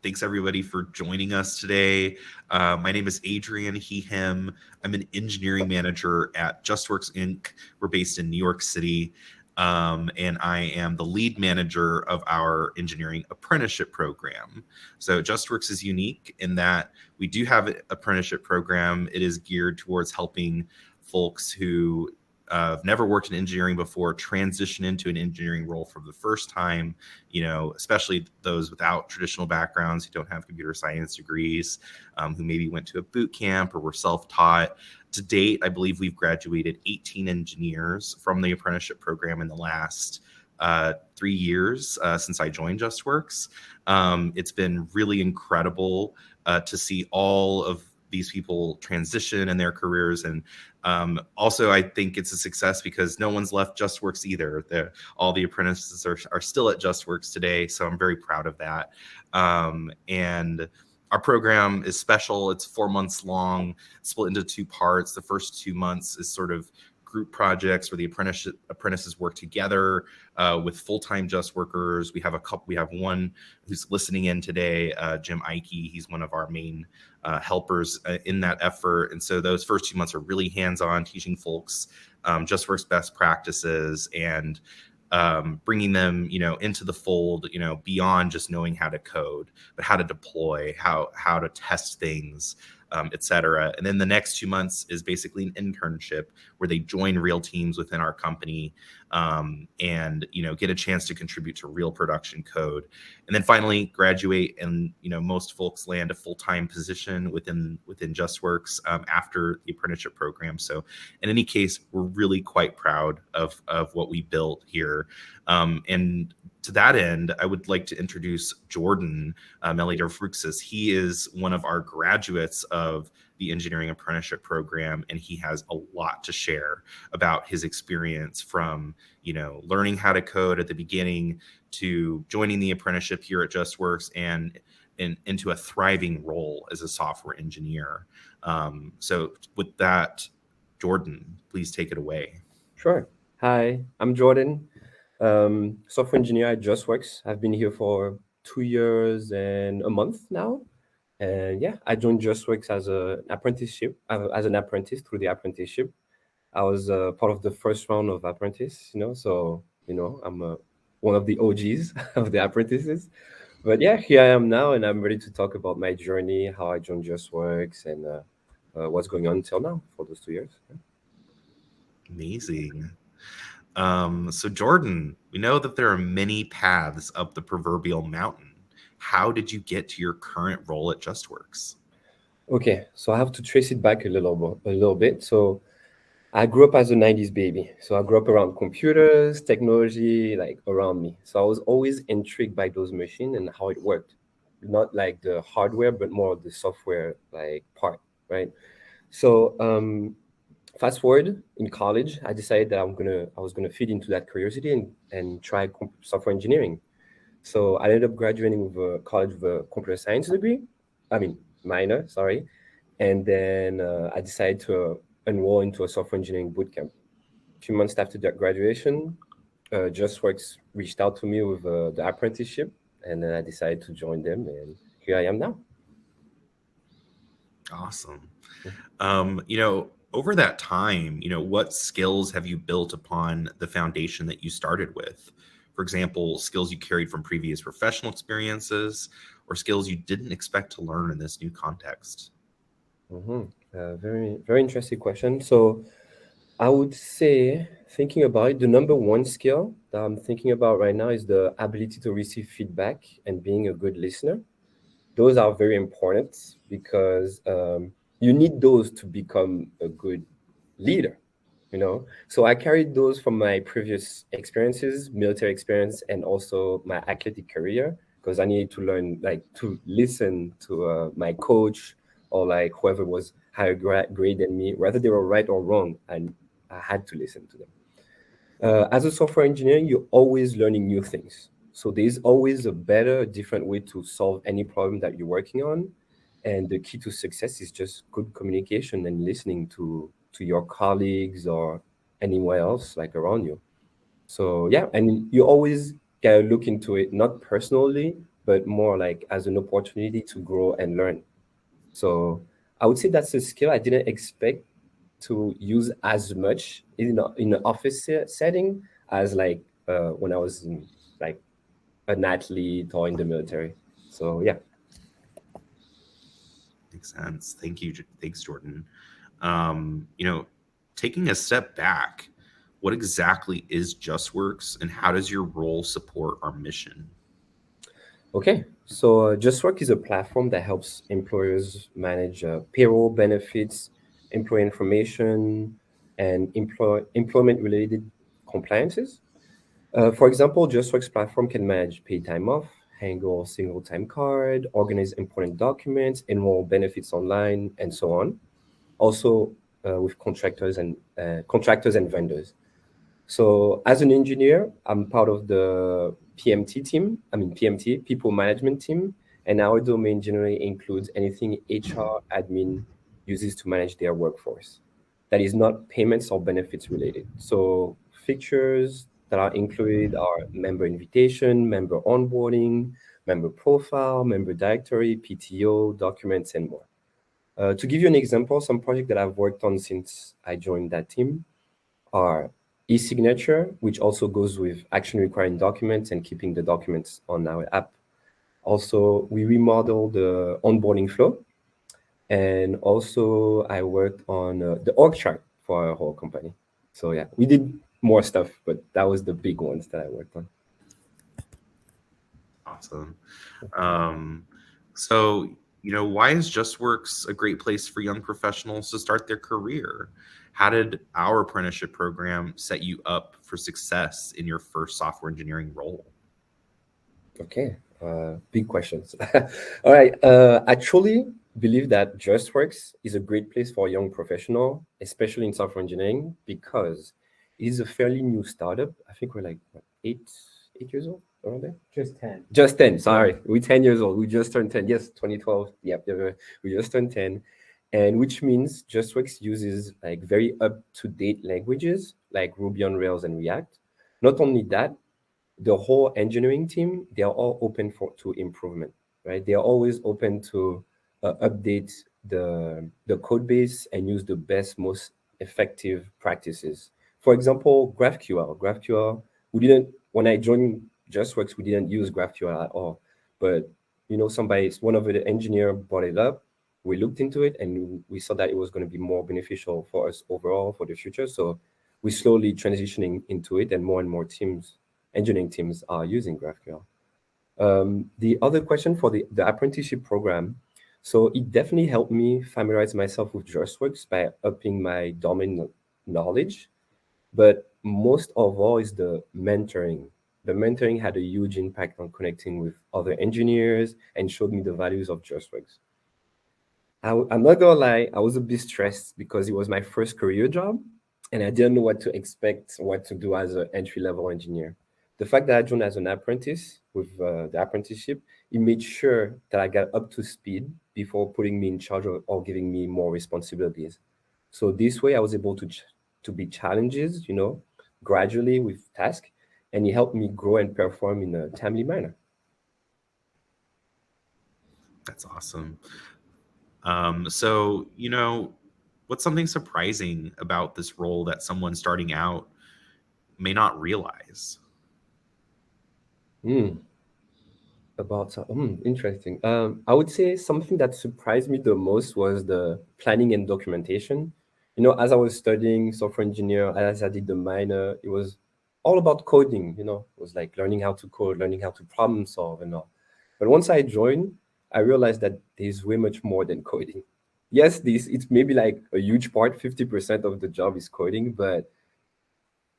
Thanks everybody for joining us today. My name is Adrian, he, him. I'm an engineering manager at Justworks Inc. We're based in New York City. And I am the lead manager of our engineering apprenticeship program. So Justworks is unique in that we do have an apprenticeship program. It is geared towards helping folks who have never worked in engineering before transition into an engineering role for the first time, especially those without traditional backgrounds who don't have computer science degrees, who maybe went to a boot camp or were self-taught. To date, I believe we've graduated 18 engineers from the apprenticeship program in the last 3 years since I joined Justworks. It's been really incredible to see all of these people transition in their careers. And also, I think it's a success because no one's left Justworks either. All the apprentices are still at Justworks today. So I'm very proud of that. And our program is special. It's 4 months long, split into 2 parts. The first 2 months is sort of group projects where the apprentices work together with full-time Just workers. We have one who's listening in today, Jim Ike. He's one of our main helpers in that effort. And so those first 2 months are really hands-on, teaching folks Justworks best practices and bringing them, into the fold, beyond just knowing how to code, but how to deploy, how to test things, et cetera. And then the next 2 months is basically an internship where they join real teams within our company and, get a chance to contribute to real production code. And then finally graduate and, most folks land a full-time position within Justworks after the apprenticeship program. So in any case, we're really quite proud of what we built here. And to that end, I would like to introduce Jordan Melidor-Felix. He is one of our graduates of the engineering apprenticeship program, and he has a lot to share about his experience from, learning how to code at the beginning to joining the apprenticeship here at Justworks and into a thriving role as a software engineer. So with that, Jordan, please take it away. Sure. Hi, I'm Jordan, software engineer at Justworks. I've been here for 2 years and a month now. And yeah, I joined Justworks as an apprentice through the apprenticeship. I was part of the first round of apprentice, so, I'm one of the OGs of the apprentices. But yeah, here I am now, and I'm ready to talk about my journey, how I joined Justworks, and what's going on until now for those 2 years. Amazing. So Jordan, we know that there are many paths up the proverbial mountain. How did you get to your current role at Justworks? Okay, so I have to trace it back a little bit. So I grew up as a 90s baby. So I grew up around computers, technology, like around me. So I was always intrigued by those machines and how it worked. Not like the hardware, but more the software like part, right? So fast forward in college, I decided that I was gonna fit into that curiosity and try software engineering. So I ended up graduating with a college with a computer science degree. I mean, minor, sorry. And then I decided to enroll into a software engineering bootcamp. A few months after that graduation, JustWorks reached out to me with the apprenticeship, and then I decided to join them, and here I am now. Awesome. Over that time, what skills have you built upon the foundation that you started with? For example, skills you carried from previous professional experiences or skills you didn't expect to learn in this new context? hmm very, very interesting question. So I would say, thinking about it, the number one skill that I'm thinking about right now is the ability to receive feedback and being a good listener. Those are very important because you need those to become a good leader. So I carried those from my previous experiences, military experience, and also my athletic career, because I needed to learn, like, to listen to my coach or like whoever was higher grade than me, whether they were right or wrong, and I had to listen to them. As a software engineer, you're always learning new things. So there's always a better, different way to solve any problem that you're working on. And the key to success is just good communication and listening to your colleagues or anywhere else like around you. So yeah, and you always gotta look into it not personally, but more like as an opportunity to grow and learn. So I would say that's a skill I didn't expect to use as much in an office setting as like when I was like an athlete or in the military. So yeah. Makes sense. Thank you. Thanks, Jordan. You know, taking a step back, what exactly is JustWorks and how does your role support our mission? Okay. So Justwork is a platform that helps employers manage payroll benefits, employee information, and employment related compliances. For example, JustWorks platform can manage paid time off, handle single time card, organize important documents, enroll benefits online, and so on. Also, with contractors and vendors. So, as an engineer, I'm part of the PMT team. I mean, PMT, People Management Team, and our domain generally includes anything HR admin uses to manage their workforce that is not payments or benefits related. So, features that are included are member invitation, member onboarding, member profile, member directory, PTO, documents, and more. To give you an example, some projects that I've worked on since I joined that team are e-signature, which also goes with action requiring documents and keeping the documents on our app. Also, we remodel the onboarding flow. And also, I worked on the org chart for our whole company. So yeah, we did more stuff, but that was the big ones that I worked on. Awesome. Um, so, why is JustWorks a great place for young professionals to start their career? How did our apprenticeship program set you up for success in your first software engineering role? Okay, big questions. All right, I truly believe that JustWorks is a great place for a young professional, especially in software engineering, because it is a fairly new startup. I think we're like what, 8 years old around there. Just 10. Just 10. Sorry, we're 10 years old. We just turned 10. Yes, 2012. Yep, we just turned 10, and which means JustWorks uses like very up to date languages like Ruby on Rails and React. Not only that, the whole engineering team, they are all open for to improvement, right? They are always open to update the code base and use the best, most effective practices. For example, GraphQL, we didn't, when I joined JustWorks, we didn't use GraphQL at all. But one of the engineer brought it up. We looked into it and we saw that it was going to be more beneficial for us overall for the future. So we slowly transitioning into it, and more teams, engineering teams, are using GraphQL. The other question for the apprenticeship program, so it definitely helped me familiarize myself with JustWorks by upping my domain knowledge. But most of all is the mentoring. The mentoring had a huge impact on connecting with other engineers and showed me the values of JustWorks. I'm not gonna lie, I was a bit stressed because it was my first career job and I didn't know what to expect, what to do as an entry level engineer. The fact that I joined as an apprentice with the apprenticeship, it made sure that I got up to speed before putting me in charge or giving me more responsibilities. So this way, I was able to be challenges, gradually with tasks, and it helped me grow and perform in a timely manner. That's awesome. So, what's something surprising about this role that someone starting out may not realize? Hmm. Interesting. I would say something that surprised me the most was the planning and documentation. As I was studying software engineer, as I did the minor, it was all about coding. It was like learning how to code, learning how to problem solve, and all. But once I joined, I realized that there's way much more than coding. Yes, this it's maybe like a huge part, 50% of the job is coding, but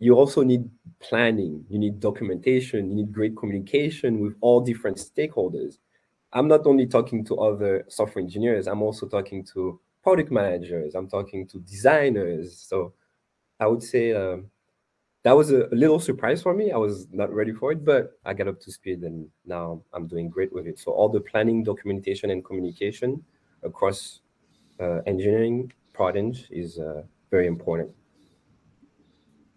you also need planning, you need documentation, you need great communication with all different stakeholders. I'm not only talking to other software engineers, I'm also talking to product managers, I'm talking to designers. So I would say that was a little surprise for me. I was not ready for it, but I got up to speed and now I'm doing great with it. So all the planning, documentation, and communication across engineering product is very important.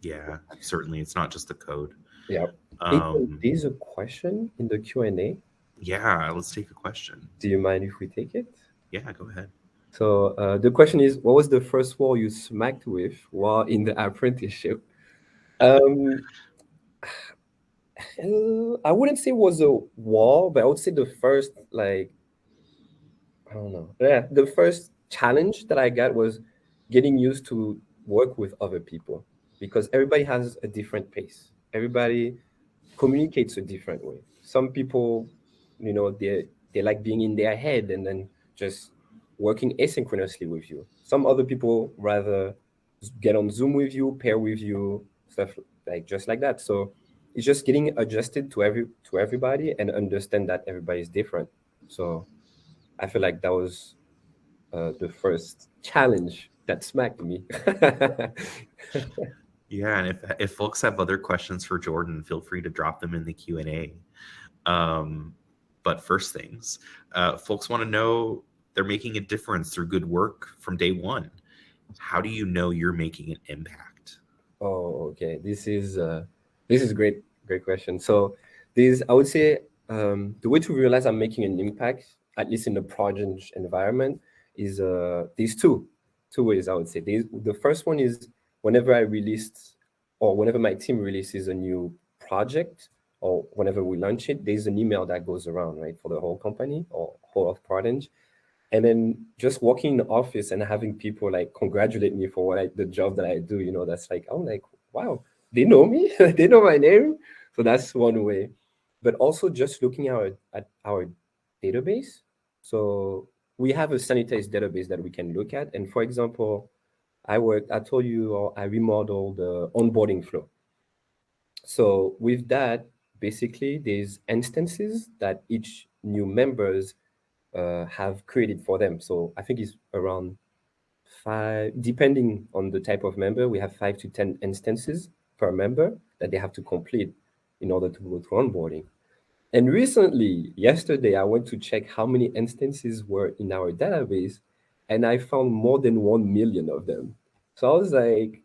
Yeah, certainly. It's not just the code. Yeah. Adrian, Um, there's a question in the Q&A. Yeah, let's take a question. Do you mind if we take it? Yeah, go ahead. So the question is, what was the first wall you smacked with while in the apprenticeship? Um, I wouldn't say it was a wall, but I would say the first, like, I don't know. Yeah, the first challenge that I got was getting used to work with other people because everybody has a different pace. Everybody communicates a different way. Some people, they like being in their head and then just working asynchronously with you. Some other people rather get on Zoom with you, pair with you, stuff like just like that. So it's just getting adjusted to everybody and understand that everybody is different. So I feel like that was the first challenge that smacked me. Yeah, and if folks have other questions for Jordan, feel free to drop them in the Q&A. Um, but first things, folks want to know they're making a difference through good work from day one. How do you know you're making an impact? Oh, okay. This is great question. So this I would say the way to realize I'm making an impact, at least in the project environment, is these two ways I would say. The first one is whenever I released or whenever my team releases a new project or whenever we launch it, there's an email that goes around, right, for the whole company or whole of Prodigy. And then just walking in the office and having people like congratulate me for the job that I do, that's like, I'm like, wow, they know me, they know my name. So that's one way. But also just looking at our database. So we have a sanitized database that we can look at. And for example, I told you, or I remodeled the onboarding flow. So with that, basically, there's instances that each new members have created for them. So I think it's around five, depending on the type of member, we have 5 to 10 instances per member that they have to complete in order to go through onboarding. And recently, yesterday, I went to check how many instances were in our database, and I found more than 1 million of them. So I was like,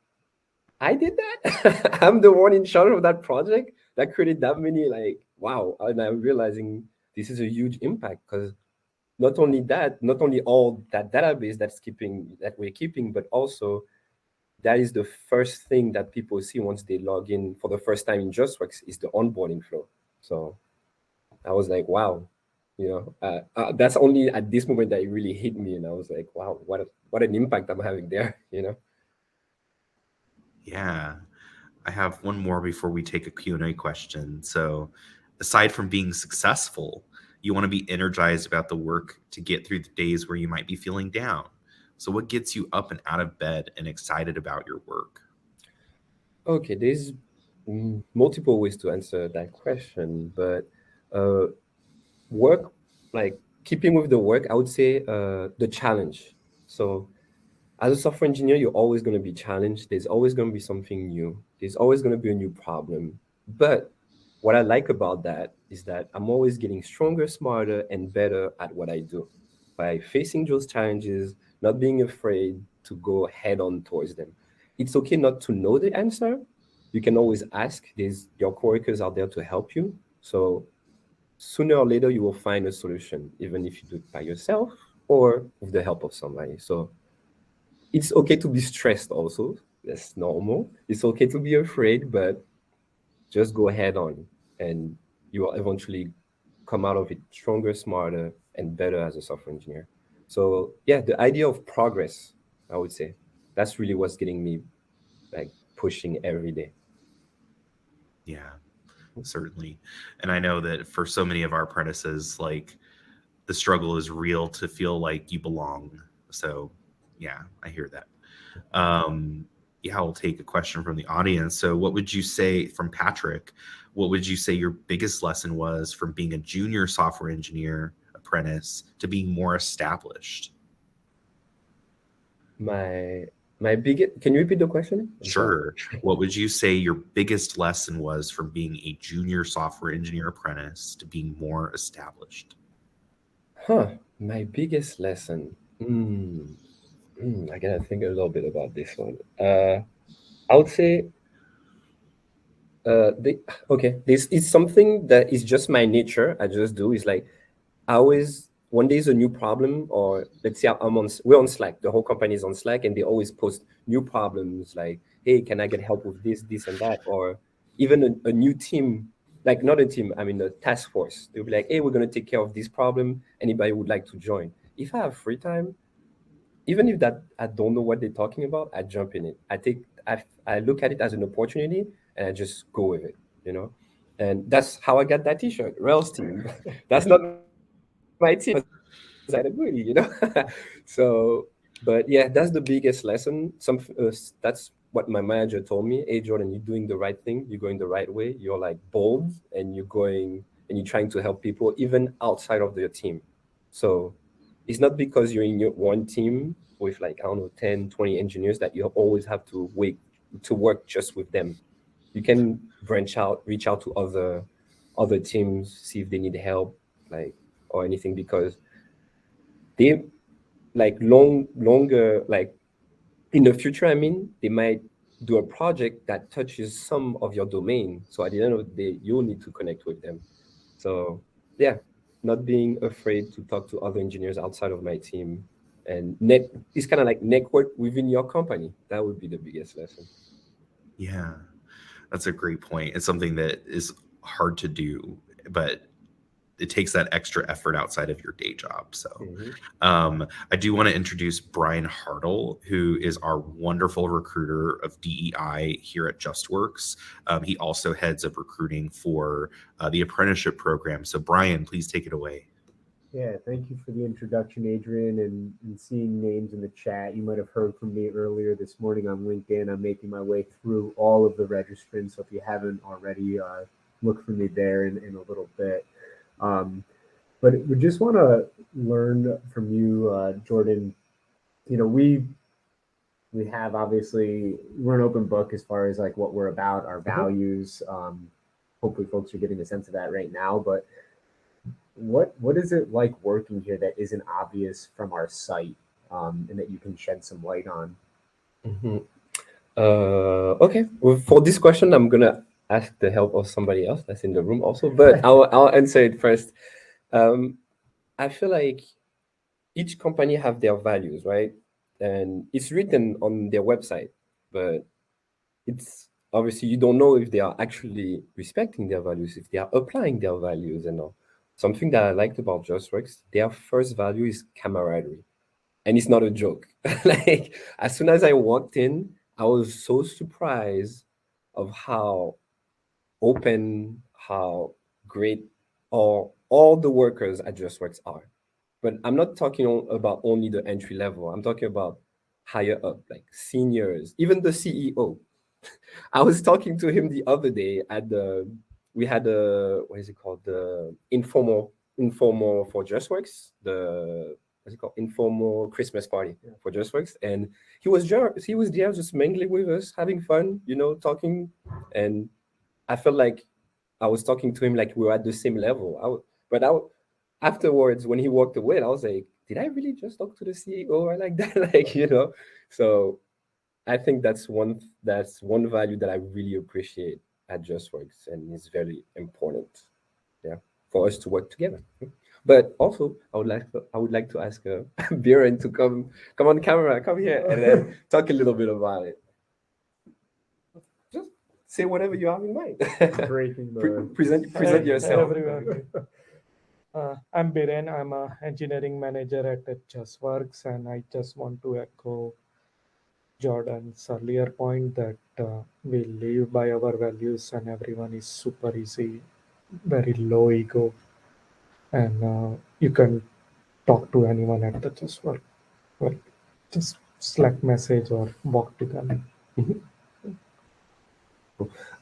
I did that. I'm the one in charge of that project that created that many, like, wow. And I'm realizing this is a huge impact because not only all that database that we're keeping, but also that is the first thing that people see once they log in for the first time in Justworks is the onboarding flow. So I was like, wow, that's only at this moment that it really hit me, and I was like, wow, what an impact I'm having there. Yeah, I have one more before we take a Q&A question. So, aside from being successful, you want to be energized about the work to get through the days where you might be feeling down. So, what gets you up and out of bed and excited about your work? Okay, there's multiple ways to answer that question, but uh, work, like keeping with the work, I would say the challenge. So as a software engineer, you're always going to be challenged. There's always going to be something new. There's always going to be a new problem. But what I like about that is that I'm always getting stronger, smarter, and better at what I do by facing those challenges, not being afraid to go head on towards them. It's okay not to know the answer. You can always ask. There's your coworkers out there to help you. So sooner or later, you will find a solution, even if you do it by yourself or with the help of somebody. So it's okay to be stressed also. That's normal. It's okay to be afraid, but just go head on and you will eventually come out of it stronger, smarter, and better as a software engineer. So yeah, the idea of progress, I would say, that's really what's getting me like pushing every day. Yeah, certainly. And I know that for so many of our apprentices, like the struggle is real to feel like you belong. So, yeah, I hear that. Yeah, I'll take a question from the audience. So, what would you say from Patrick? What would you say your biggest lesson was from being a junior software engineer apprentice to being more established? My my biggest, can you repeat the question? I'm sorry. Sure. What would you say your biggest lesson was from being a junior software engineer apprentice to being more established? Huh. My biggest lesson. I gotta think a little bit about this one. I would say, This is something that is just my nature. I just do is like I always one day is a new problem, or let's say we're on Slack. The whole company is on Slack, and they always post new problems like, "Hey, can I get help with this, and that?" Or even a new team, like not a team. I mean, a task force. They'll be like, "Hey, we're gonna take care of this problem. Anybody would like to join?" If I have free time, even if that I don't know what they're talking about, I jump in it. I look at it as an opportunity and I just go with it, you know. And that's how I got that T-shirt, Rails team. That's not my team. I decided to agree, you know. So, but yeah, that's the biggest lesson. That's what my manager told me. Hey, Jordan, you're doing the right thing. You're going the right way. You're like bold, and you're trying to help people even outside of your team. So it's not because you're in your one team with like, I don't know, 10, 20 engineers that you always have to wait to work just with them. You can branch out, reach out to other teams, see if they need help, like or anything, because they like longer like in the future, I mean, they might do a project that touches some of your domain. So at the end of the day, you'll need to connect with them. So yeah, not being afraid to talk to other engineers outside of my team, and net it's kind of like network within your company. That would be the biggest lesson. Yeah, that's a great point. It's something that is hard to do, but it takes that extra effort outside of your day job. So Mhm. I do want to introduce Brian Hartle, who is our wonderful recruiter of DEI here at Justworks. He also heads up recruiting for the apprenticeship program. So Brian, please take it away. Yeah, thank you for the introduction, Adrian, and seeing names in the chat. You might have heard from me earlier this morning on LinkedIn. I'm making my way through all of the registrants, so if you haven't already, look for me there in a little bit. Um, but we just want to learn from you, Jordan. You know, we have obviously we're an open book as far as like what we're about, our Mhm. values. Hopefully, folks are getting a sense of that right now, but what is it like working here that isn't obvious from our site, and that you can shed some light on? Mhm. Okay. Well, for this question, I'm gonna ask the help of somebody else that's in the room also, but I'll answer it first. Um, I feel like each company have their values, right? And it's written on their website, but it's obviously you don't know if they are actually respecting their values, if they are applying their values and all. Something that I liked about JustWorks, their first value is camaraderie. And it's not a joke. Like as soon as I walked in, I was so surprised of how open, how great all the workers at JustWorks are. But I'm not talking about only the entry level. I'm talking about higher up, like seniors, even the CEO. I was talking to him the other day at the we had a what is it called, the informal for JustWorks, the what's it called, informal Christmas party for JustWorks, and he was there just mingling with us, having fun, talking, and I felt like I was talking to him like we were at the same level. Afterwards when he walked away, I was like, did I really just talk to the CEO or like that? Like. So I think that's one value that I really appreciate at JustWorks, and it's very important, yeah, for us to work together. But also, I would like to ask Biren to come on camera, come here, and then talk a little bit about it. Just say whatever you have in mind. Breaking the Present Hi yourself. everyone. I'm Biren. I'm a engineering manager at Justworks, and I just want to echo Jordan's earlier point that we live by our values, and everyone is super easy, very low ego, and you can talk to anyone at the Justwork, like just Slack message or walk to them. Mhm.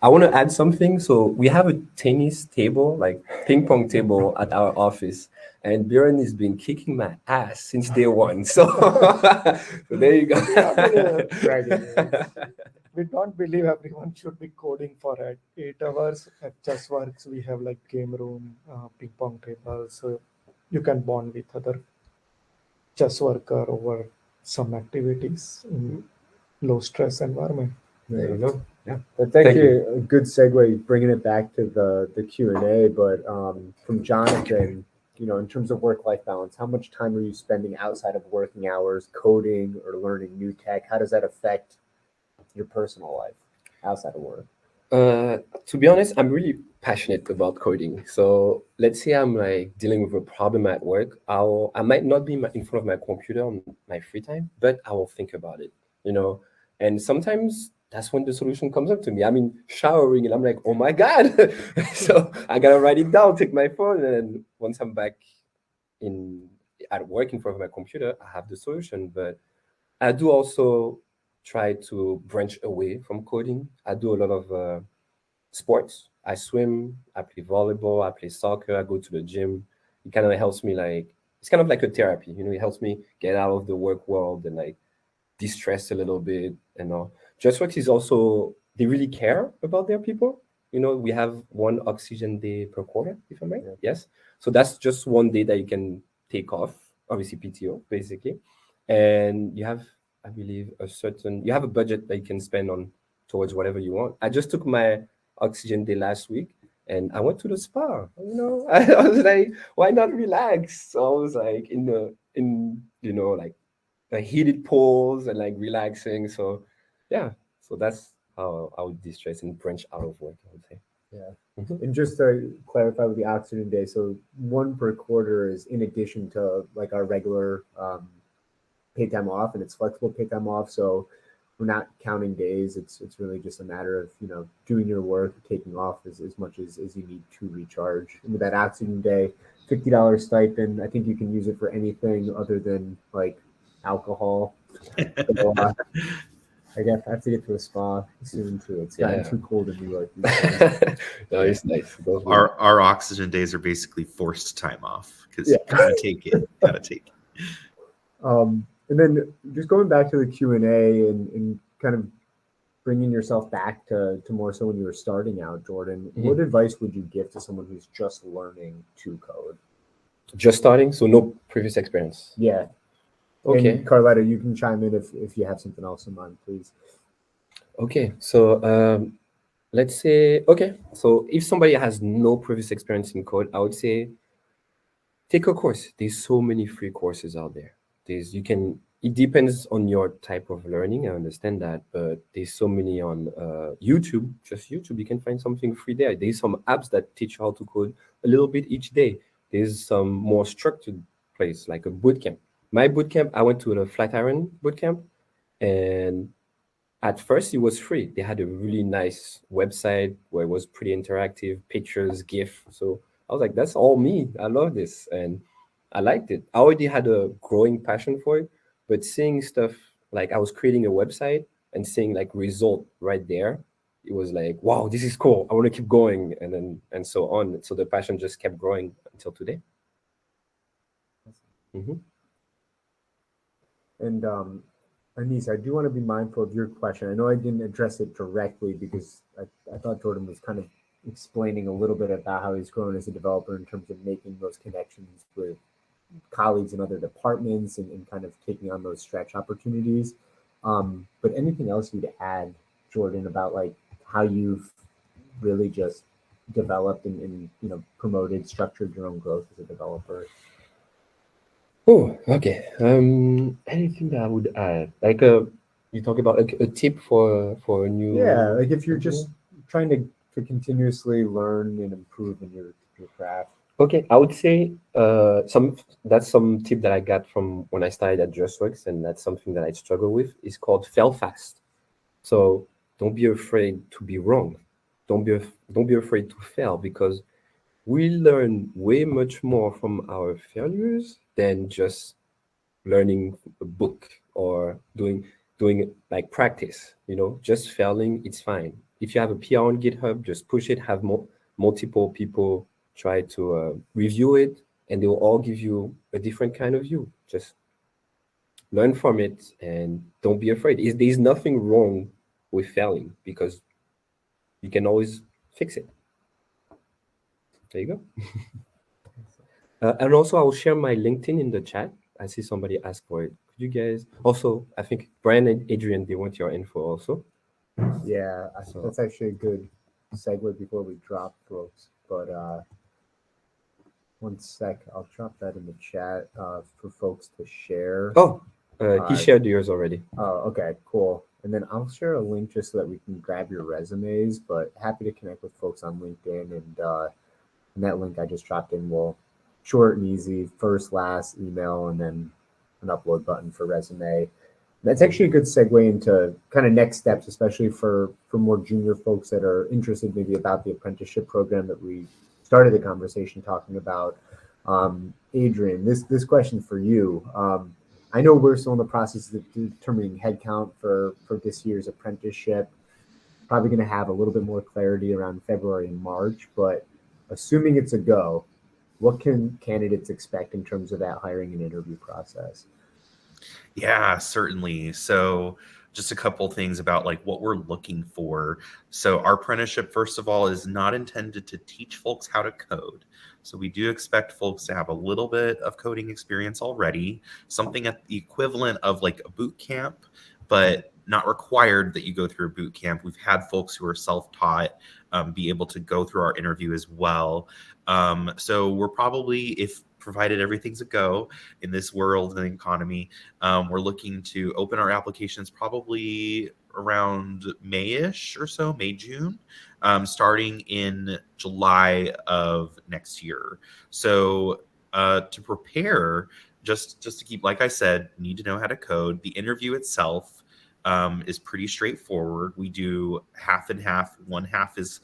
I want to add something. So we have a tennis table, like ping pong table at our office, and Bjorn has been kicking my ass since day one. So there you go. bragging rights. We don't believe everyone should be coding for 8 hours. At Justworks, we have like game room, ping pong table, so you can bond with other chess worker over some activities in low stress environment. There you go. That's Thank actually you. a good segue, bringing it back to the Q&A. But from Jonathan, in terms of work-life balance, how much time are you spending outside of working hours coding or learning new tech? How does that affect your personal life outside of work? To be honest, I'm really passionate about coding. So let's say I'm like dealing with a problem at work. I might not be in front of my computer on my free time, but I will think about it, you know. And sometimes that's when the solution comes up to me. I'm in showering and I'm like, oh my God. So I gotta write it down, take my phone, and once I'm back in at work in front of my computer, I have the solution. But I do also try to branch away from coding. I do a lot of sports. I swim, I play volleyball, I play soccer, I go to the gym. It kind of helps me like it's kind of like a therapy, it helps me get out of the work world and like de-stress a little bit and all. Justworks is also they really care about their people. We have one oxygen day per quarter, if I'm right. Yeah. Yes. So that's just one day that you can take off, obviously PTO, basically. And you have, I believe, you have a budget that you can spend on towards whatever you want. I just took my oxygen day last week and I went to the spa. I was like, why not relax? So I was like like heated pools and like relaxing. So yeah, so that's how I would de-stress and branch out of work, I would say. Yeah. Mhm. And just to clarify with the oxygen day, so one per quarter is in addition to like our regular paid time off, and it's flexible paid time off. So we're not counting days. It's really just a matter of doing your work, taking off as much as you need to recharge. And with that oxygen day, $50 stipend. I think you can use it for anything other than like alcohol. So, I guess I have to get to a spa soon too. It's gotten Yeah. too cold in New York these days. No, it's nice. Those were Our oxygen days are basically forced time off because Yeah. you gotta take it. Gotta take it. And then just going back to the Q&A and kind of bringing yourself back to more so when you were starting out, Jordan, what advice would you give to someone who's just learning to code? just starting, so no previous experience. Yeah. Okay. And Carletta, you can chime in if you have something else in mind, please. Okay. So let's say so if somebody has no previous experience in code, I would say take a course. There's so many free courses out there. It depends on your type of learning. I understand that, but there's so many on YouTube, just YouTube. You can find something free there. There's some apps that teach you how to code a little bit each day. There's some more structured place like a boot camp. My boot camp, I went to the Flatiron boot camp, and at first it was free. They had a really nice website where it was pretty interactive, pictures, GIF. So I was like, that's all me. I love this. And I liked it. I already had a growing passion for it, but seeing stuff like I was creating a website and seeing like result right there, it was like, wow, this is cool. I want to keep going and so on. So the passion just kept growing until today. Mhm. And Anis, I do want to be mindful of your question. I know I didn't address it directly because I thought Jordan was kind of explaining a little bit about how he's grown as a developer in terms of making those connections with colleagues in other departments and kind of taking on those stretch opportunities. But anything else you'd add, Jordan, about like how you've really just developed and promoted, structured your own growth as a developer? Oh, okay. Anything that I would add, like you talk about a tip for a Yeah, new like if you're engineer? just trying to continuously learn and improve in your craft. Okay, I would say some tip that I got from when I started at Justworks, and that's something that I struggle with. Is called fail fast. So don't be afraid to be wrong. Don't be afraid to fail because we learn way much more from our failures than just learning a book or doing like practice. Just failing, it's fine. If you have a PR on GitHub, just push it. Have multiple people try to review it, and they will all give you a different kind of view. Just learn from it and don't be afraid. There's nothing wrong with failing because you can always fix it. There you go. And also, I will share my LinkedIn in the chat. I see somebody ask for it. Could you guys also? I think Brian and Adrian, they want your info also. Yeah, So that's actually a good segue before we drop, folks. But one sec, I'll drop that in the chat for folks to share. oh, he Uh, shared yours already. Oh, okay, cool. And then I'll share a link just so that we can grab your resumes. But happy to connect with folks on LinkedIn, and that link I just dropped in will short and easy, first, last, email, and then an upload button for resume. That's actually a good segue into kind of next steps, especially for more junior folks that are interested maybe about the apprenticeship program that we started the conversation talking about. Adrian, this question for you. I know we're still in the process of determining headcount for this year's apprenticeship. Probably going to have a little bit more clarity around February and March, but assuming it's a go, what can candidates expect in terms of that hiring and interview process? Yeah, certainly. So just a couple things about like what we're looking for. So our apprenticeship, first of all, is not intended to teach folks how to code. So we do expect folks to have a little bit of coding experience already, something at the equivalent of like a boot camp, but not required that you go through a boot camp. We've had folks who are self-taught be able to go through our interview as well. So we're probably, if provided everything's a go in this world and economy, we're looking to open our applications probably around May-ish or so, May, June, starting in July of next year. So to prepare, just to keep, like I said, need to know how to code. The interview itself is pretty straightforward. We do half and half. One half is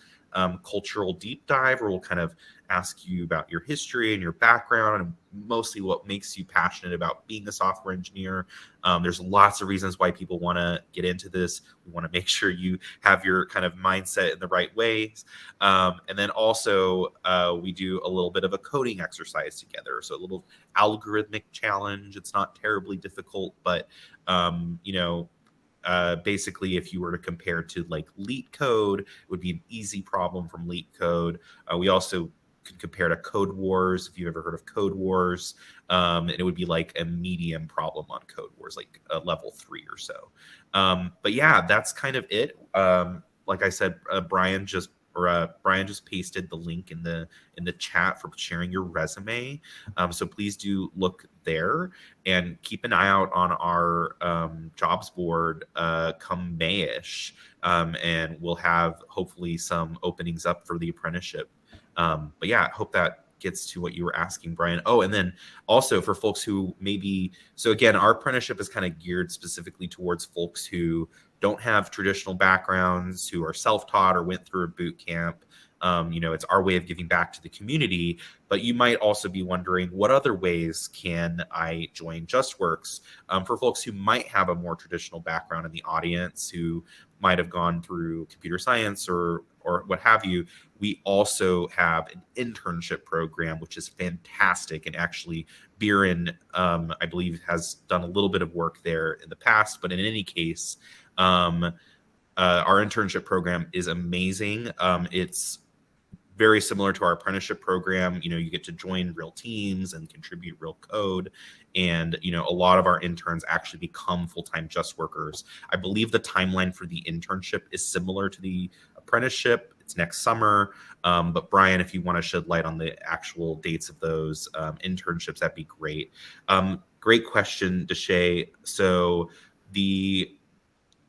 cultural deep dive, where we'll kind of ask you about your history and your background and mostly what makes you passionate about being a software engineer. There's lots of reasons why people want to get into this. We want to make sure you have your kind of mindset in the right ways. And then also we do a little bit of a coding exercise together. So a little algorithmic challenge. It's not terribly difficult, but basically, if you were to compare to like Leet Code, it would be an easy problem from Leet Code. We also could compare to Code Wars, if you've ever heard of Code Wars, and it would be like a medium problem on Code Wars, like a level 3 or so. But yeah, that's kind of it. Like I said, Brian just pasted the link in the chat for sharing your resume. So please do look there and keep an eye out on our jobs board come May-ish, and we'll have hopefully some openings up for the apprenticeship. But yeah, I hope that gets to what you were asking, Brian. Oh, and then also for folks who maybe, so again, our apprenticeship is kind of geared specifically towards folks who don't have traditional backgrounds, who are self-taught or went through a boot camp. It's our way of giving back to the community. But you might also be wondering, what other ways can I join Justworks? For folks who might have a more traditional background in the audience, who might have gone through computer science or what have you, we also have an internship program, which is fantastic. And actually, Biren, I believe, has done a little bit of work there in the past. But in any case, our internship program is amazing. It's very similar to our apprenticeship program. You get to join real teams and contribute real code. And, a lot of our interns actually become full-time Just Workers. I believe the timeline for the internship is similar to the apprenticeship. It's next summer. But Brian, if you want to shed light on the actual dates of those internships, that'd be great. Great question, Deshay. So the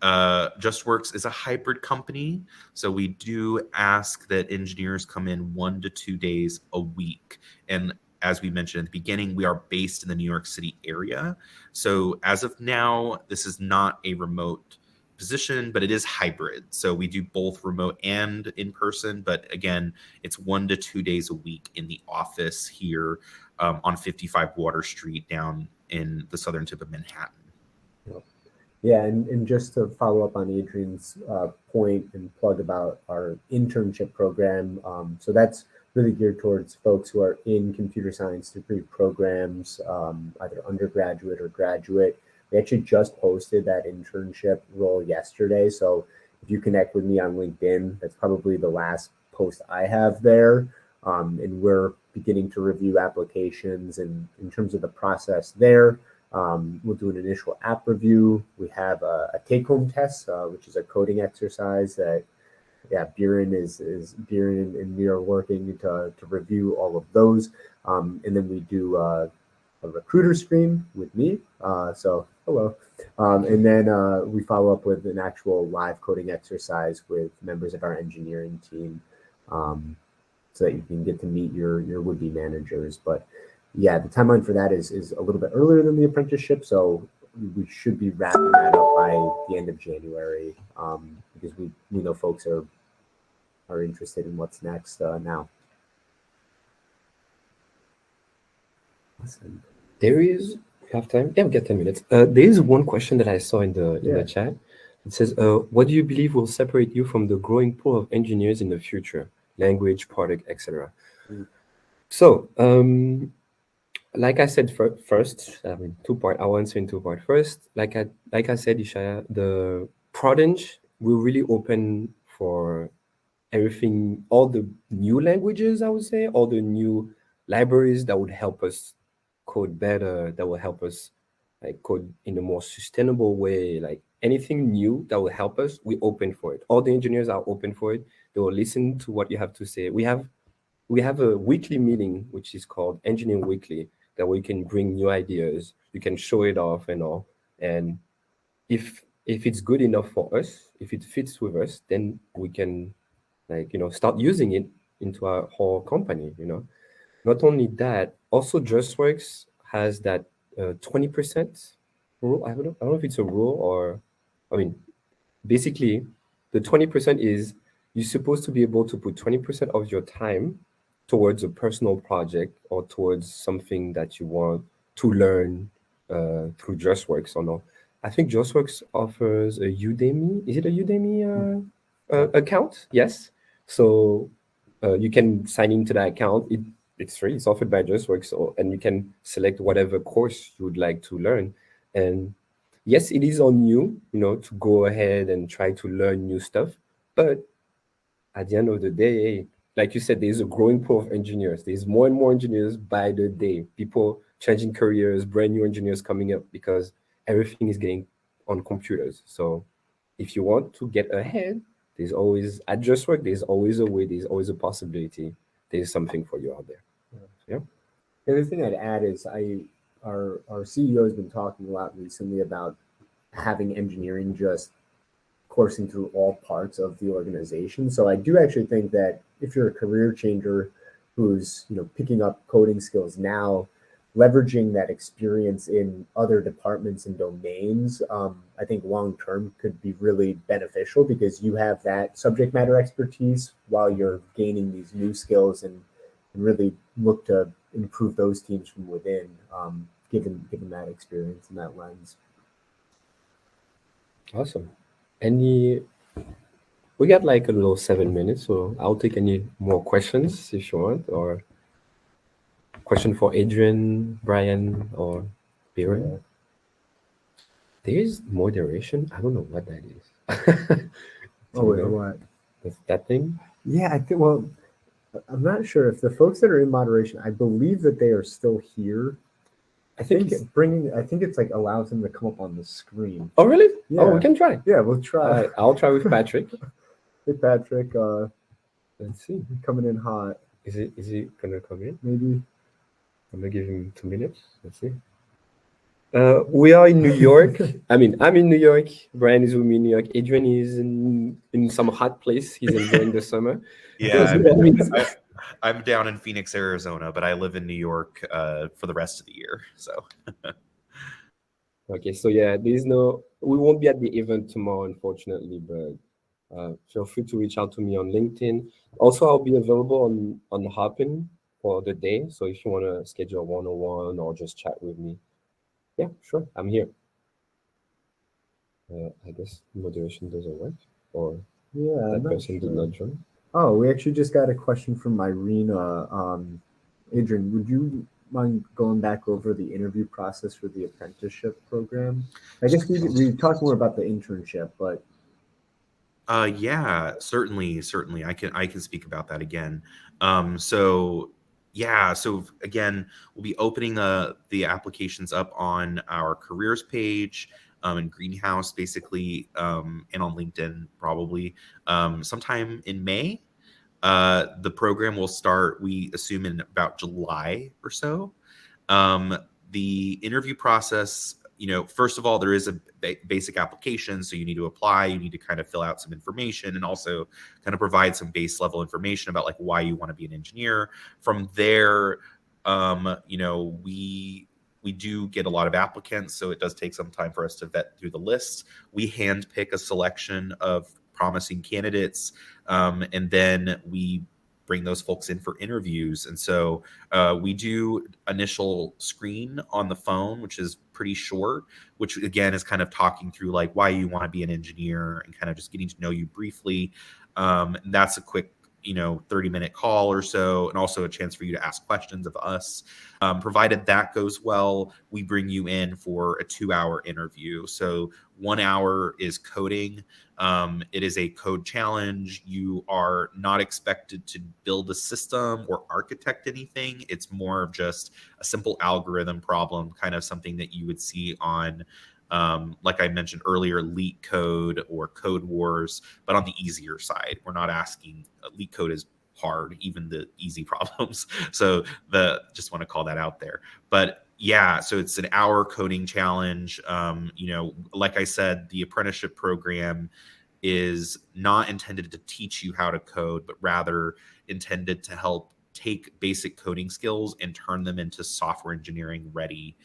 Justworks is a hybrid company, so we do ask that engineers come in 1 to 2 days a week. And as we mentioned at the beginning, we are based in the New York City area. So as of now, this is not a remote position, but it is hybrid. So we do both remote and in person. But again, it's 1 to 2 days a week in the office here on 55 Water Street down in the southern tip of Manhattan. Yeah, and just to follow up on Adrian's point and plug about our internship program, so that's really geared towards folks who are in computer science degree programs, either undergraduate or graduate. We actually just posted that internship role yesterday, so if you connect with me on LinkedIn, that's probably the last post I have there, and we're beginning to review applications. And in terms of the process there, We'll do an initial app review. We have a take-home test, which is a coding exercise that, Buren and we are working to review all of those. And then we do a recruiter screen with me. So hello. And then we follow up with an actual live coding exercise with members of our engineering team, so that you can get to meet your would-be managers. But yeah, the timeline for that is a little bit earlier than the apprenticeship, so we should be wrapping that up by the end of January, because we know folks are interested in what's next now. Awesome. There is, we have time? Yeah, we got 10 minutes. There is one question that I saw in the chat. It says, what do you believe will separate you from the growing pool of engineers in the future? Language, product, etc. So, like I said first, I mean, two-part. I'll answer in two-part. First, like I said, Ishaya, the product will really open for everything, all the new languages, I would say, all the new libraries that would help us code better, that will help us like code in a more sustainable way, like anything new that will help us, we open for it. All the engineers are open for it. They will listen to what you have to say. We have a weekly meeting which is called Engineering Weekly, that we can bring new ideas, you can show it off and all. And if it's good enough for us, if it fits with us, then we can start using it into our whole company. Not only that, also Justworks has that 20% rule. I don't know if it's a rule or, I mean, basically the 20% is you're supposed to be able to put 20% of your time towards a personal project or towards something that you want to learn through Justworks or not. I think Justworks offers a Udemy. Is it a Udemy account? Yes. So you can sign into that account. It's free. It's offered by Justworks, and you can select whatever course you would like to learn. And yes, it is on you, to go ahead and try to learn new stuff. But at the end of the day, like you said, there's a growing pool of engineers. There's more and more engineers by the day. People changing careers, brand new engineers coming up because everything is getting on computers. So if you want to get ahead, there's always, at Justworks, there's always a way, there's always a possibility. There's something for you out there. Yeah. The other thing I'd add is our CEO has been talking a lot recently about having engineering just coursing through all parts of the organization. So I do actually think that if you're a career changer who's picking up coding skills now, leveraging that experience in other departments and domains, I think long term could be really beneficial, because you have that subject matter expertise while you're gaining these new skills, and really look to improve those teams from within, given that experience and that lens. Awesome. We got like a little 7 minutes, so I'll take any more questions if you want, or question for Adrian, Brian, or Biren. Yeah. There is moderation. I don't know what that is. What? That's that thing? Yeah, I think. Well, I'm not sure if the folks that are in moderation, I believe that they are still here. I think it's like allows them to come up on the screen. Oh, really? Yeah. Oh, we can try. Yeah, we'll try. I'll try with Patrick. Hey, Patrick. Let's see. Coming in hot. Is he gonna come in? Maybe. I'm gonna give him 2 minutes. Let's see. We are in New York. I'm in New York. Brian is with me in New York. Adrian is in some hot place. He's enjoying the summer. Yeah, I'm down in Phoenix, Arizona, but I live in New York for the rest of the year. So. Okay, so yeah, we won't be at the event tomorrow, unfortunately, but feel free to reach out to me on LinkedIn. Also, I'll be available on Hopin for the day. So if you want to schedule a one-on-one or just chat with me, yeah, sure, I'm here. I guess moderation doesn't work, or that person did not join. Oh, we actually just got a question from Irina. Adrian, would you mind going back over the interview process for the apprenticeship program? I guess we talked more about the internship, but yeah, certainly I can speak about that again. So yeah, so again, we'll be opening the applications up on our careers page, in Greenhouse, basically, and on LinkedIn probably, sometime in May. The program will start, we assume, in about July or so. The interview process, first of all, there is a basic application, so you need to apply, you need to kind of fill out some information, and also kind of provide some base level information about like why you want to be an engineer. From there, we do get a lot of applicants, so it does take some time for us to vet through the list. We handpick a selection of promising candidates, and then we bring those folks in for interviews. And so we do initial screen on the phone, which is pretty short, which again is kind of talking through like why you want to be an engineer and kind of just getting to know you briefly. And that's a quick 30-minute call or so, and also a chance for you to ask questions of us. Provided that goes well, we bring you in for a 2-hour interview. So 1 hour is coding. It is a code challenge. You are not expected to build a system or architect anything. It's more of just a simple algorithm problem, kind of something that you would see on, like I mentioned earlier, Leak Code or Code Wars, but on the easier side. We're not asking, Leak Code is hard, even the easy problems. So just want to call that out there. But yeah, so it's an hour coding challenge. Like I said, the apprenticeship program is not intended to teach you how to code, but rather intended to help take basic coding skills and turn them into software engineering ready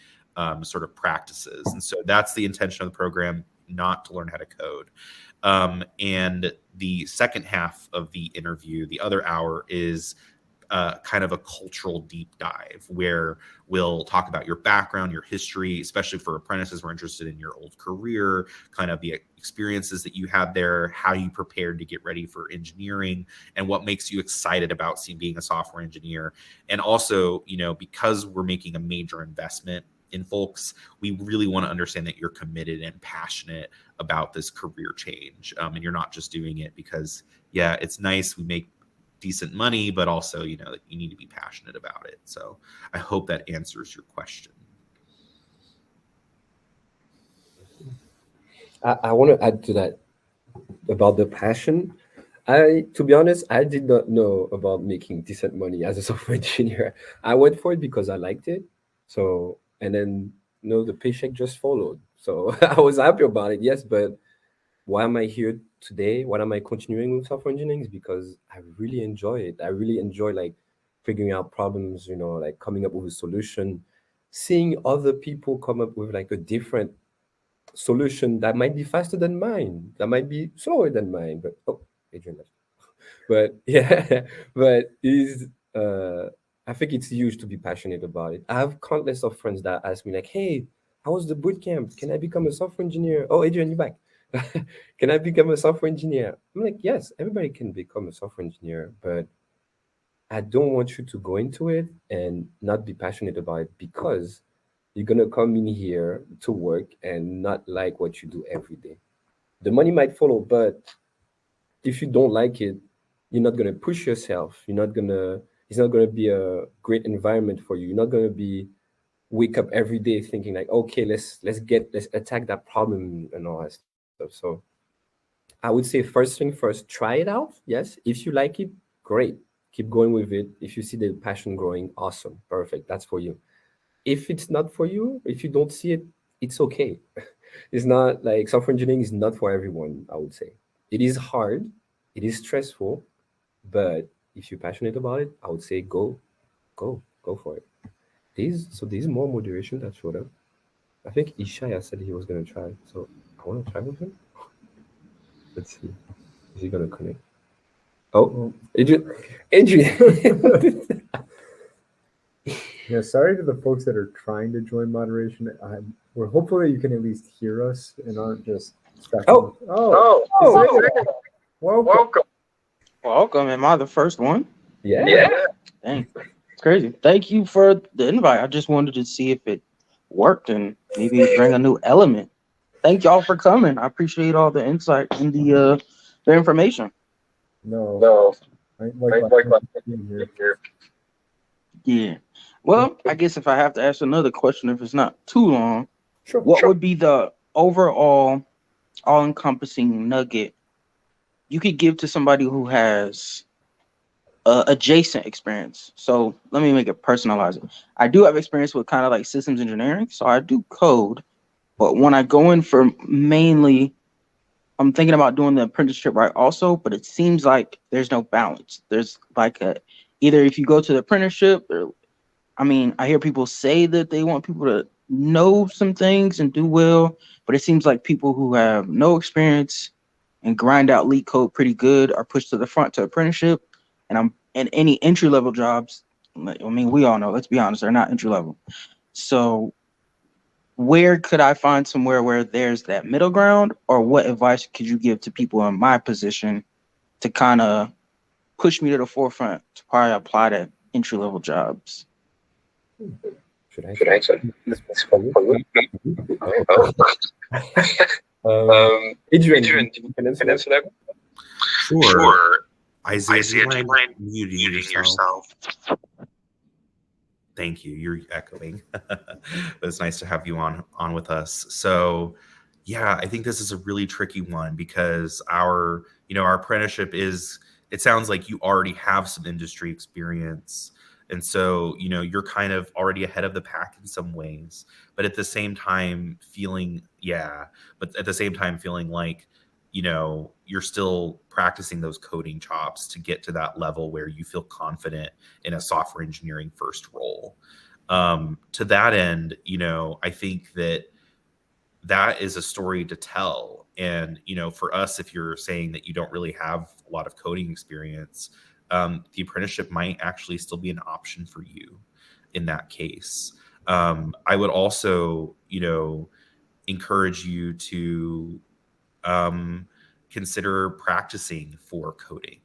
sort of practices. And so that's the intention of the program, not to learn how to code. And the second half of the interview, the other hour, is kind of a cultural deep dive where we'll talk about your background, your history, especially for apprentices. We're interested in your old career, kind of the experiences that you had there, how you prepared to get ready for engineering, and what makes you excited about being a software engineer. And also, because we're making a major investment in folks, we really want to understand that you're committed and passionate about this career change. And you're not just doing it because, yeah, it's nice, we make decent money, but also, that you need to be passionate about it. So I hope that answers your question. I want to add to that about the passion. To be honest, I did not know about making decent money as a software engineer. I went for it because I liked it. So, and then, the paycheck just followed. So I was happy about it, yes. But why am I here today? Why am I continuing with software engineering? Is because I really enjoy it. I really enjoy like figuring out problems, like coming up with a solution, seeing other people come up with like a different solution that might be faster than mine, that might be slower than mine. But Adrian left. But yeah, but is I think it's huge to be passionate about it. I have countless of friends that ask me like, "Hey, how was the boot camp? Can I become a software engineer?" Oh, Adrian, you're back. Can I become a software engineer? I'm like, yes, everybody can become a software engineer, but I don't want you to go into it and not be passionate about it, because you're gonna come in here to work and not like what you do every day. The money might follow, but if you don't like it, you're not gonna push yourself. It's not gonna be a great environment for you. You're not gonna be wake up every day thinking like, okay, let's attack that problem and all that stuff. So I would say first thing first, try it out. Yes, if you like it, great. Keep going with it. If you see the passion growing, awesome, perfect. That's for you. If it's not for you, if you don't see it, it's okay. It's not like software engineering is not for everyone, I would say. It is hard, it is stressful, but if you're passionate about it, I would say go for it. There's more moderation that showed up. I think Ishaya said he was gonna try, so I want to try with him. Let's see. Is he gonna connect? Oh, Adrian. Yeah, sorry to the folks that are trying to join moderation. We're hopeful that you can at least hear us and aren't just stuck. Oh. Welcome. Welcome. Am I the first one? Yeah. Dang. It's crazy. Thank you for the invite. I just wanted to see if it worked and maybe bring a new element. Thank y'all for coming. I appreciate all the insight and the information. No. I like being here. Yeah. Well, I guess if I have to ask another question, if it's not too long, Sure. what would be the overall all-encompassing nugget you could give to somebody who has adjacent experience? So let me make it personalize it. I do have experience with kind of like systems engineering, so I do code, but when I go in for mainly, I'm thinking about doing the apprenticeship right also, but it seems like there's no balance. There's like a either if you go to the apprenticeship, or I mean, I hear people say that they want people to know some things and do well, but it seems like people who have no experience and grind out leak code pretty good are pushed to the front to apprenticeship. And any entry level jobs, I mean, we all know, let's be honest, they're not entry level. So where could I find somewhere where there's that middle ground, or what advice could you give to people in my position to kind of push me to the forefront to probably apply to entry level jobs? Should I Should I answer? answer? This one for you? Oh. Adrian, Adrian, you can answer can that? answer that? Sure. Isaiah, Isaiah, do you mind muting yourself? Thank you. You're echoing. But it's nice to have you on with us. So yeah, I think this is a really tricky one because our apprenticeship is, it sounds like you already have some industry experience. And so, you're kind of already ahead of the pack in some ways, but at the same time feeling like, you're still practicing those coding chops to get to that level where you feel confident in a software engineering first role. To that end, I think that is a story to tell. And, for us, if you're saying that you don't really have a lot of coding experience, the apprenticeship might actually still be an option for you in that case. I would also, encourage you to consider practicing for coding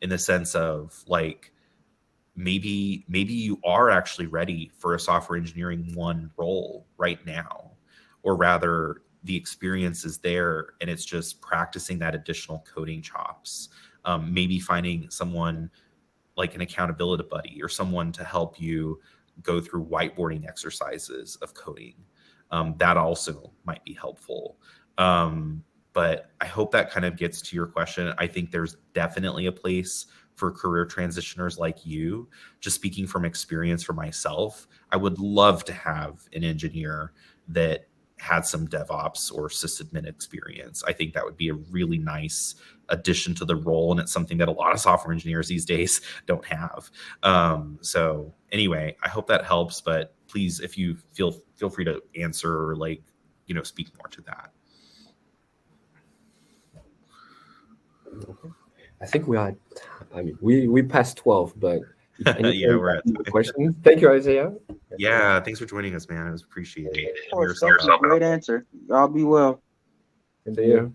in the sense of like, maybe you are actually ready for a software engineering one role right now, or rather the experience is there and it's just practicing that additional coding chops. Maybe finding someone like an accountability buddy or someone to help you go through whiteboarding exercises of coding. That also might be helpful. But I hope that kind of gets to your question. I think there's definitely a place for career transitioners like you. Just speaking from experience for myself, I would love to have an engineer that had some DevOps or sysadmin experience. I think that would be a really nice addition to the role, and it's something that a lot of software engineers these days don't have. So anyway, I hope that helps, but please, if you feel free to answer or speak more to that. Okay. I think we are. I mean, we passed 12, but Yeah, we're at questions. Thank you, Isaiah. Yeah, thanks for joining us, man. It was appreciated. Great answer. Y'all be well. And